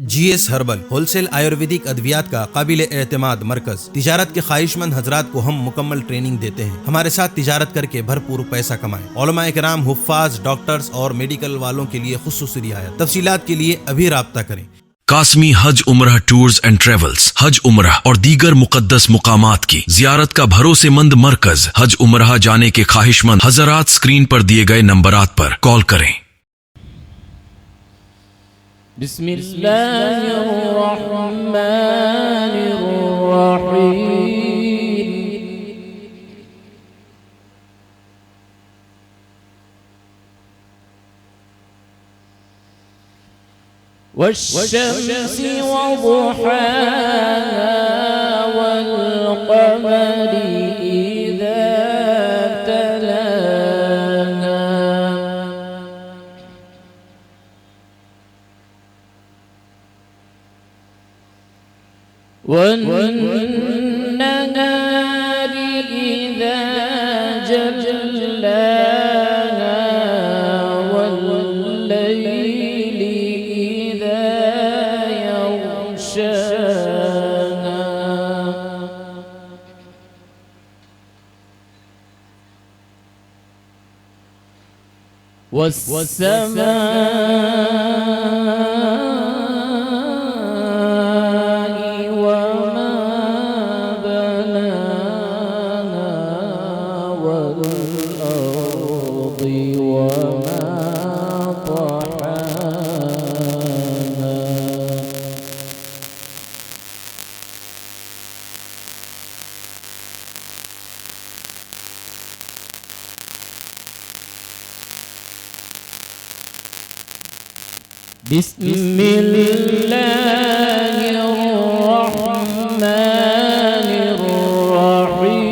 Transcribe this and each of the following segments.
GS herbal wholesale Ayurvedic अद्वियात का काबिल एतमाद मरकज। तिजारत के ख्वाहिशमंद हजरात को हम मुकम्मल ट्रेनिंग देते हैं। हमारे साथ तिजारत करके भरपूर पैसा कमाएं। उलमाए किराम, हुफ्फाज, डॉक्टर्स और मेडिकल वालों के लिए खुसूसी रियायत। तफसीलात के लिए अभी राब्ता करें। कासमी हज उम्रह टूर्स एंड ट्रेवल्स हज उम्रह और दीगर मुकद्दस मुकामात की जियारत का भरोसेमंद मरकज। हज उम्रह जाने के ख्वाहिशमंद हजरात स्क्रीन पर दिए गए नंबरात पर कॉल करें। वश्शम्सी वज़ुहाहा वल्क़मरि इज़ा तलाहा वन्नहारि इज़ा जल्लाहा वल्लैलि इज़ा यग़शाहा वस्समाइ वमा बनाहा वल्अर्दि वमा طحاها بسم الله الرحمن الرحيم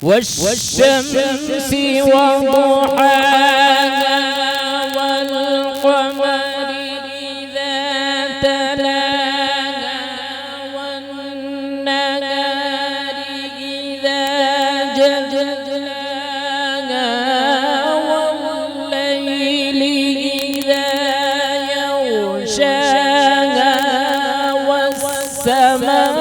والشمس وضحاها والقمر إذا تلاها والنهار إذا جلاها والليل إذا يغشاها والسماء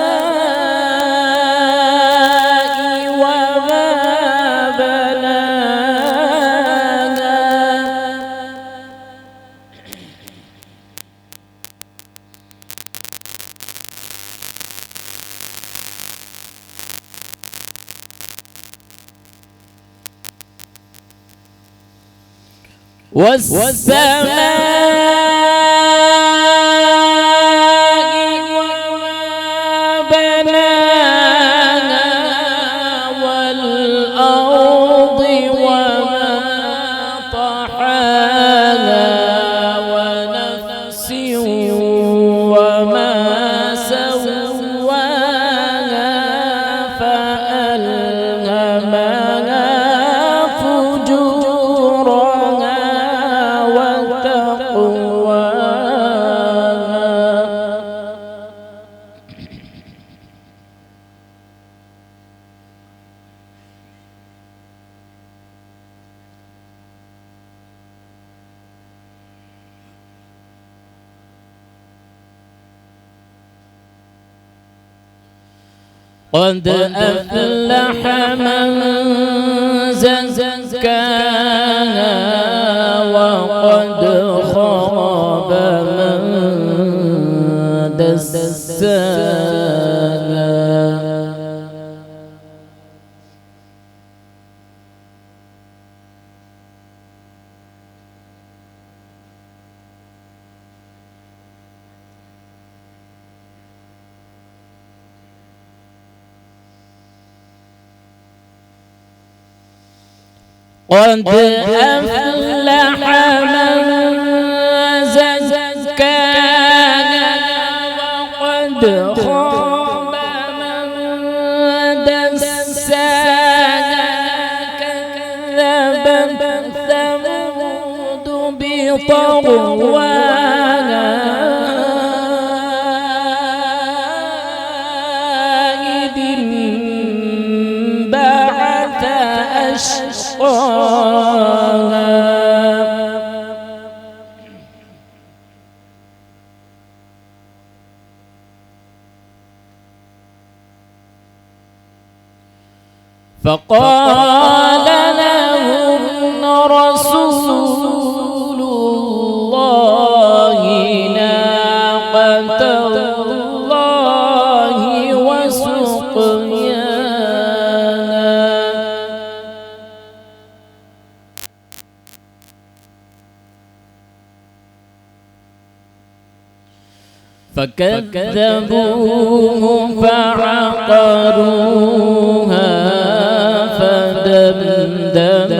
والسماء وما بناها والأرض وما طحاها ونفس وما سواها فألهمها فجورها قد أفلح من زكاها وقد خاب من دساها قد أفلح من زكاها وقد خاب من دساها طغواها إذ انبعث أشقاها فقال لهم رسول الله ناقة الله وسقياها فكذبوه فعقروها فدمدم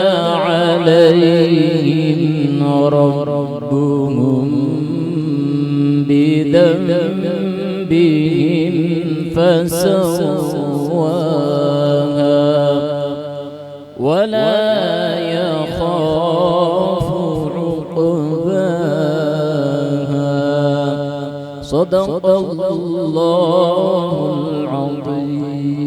عليهم ربهم بذنبهم فسواها ولا يخاف عقباها صدق الله العظيم.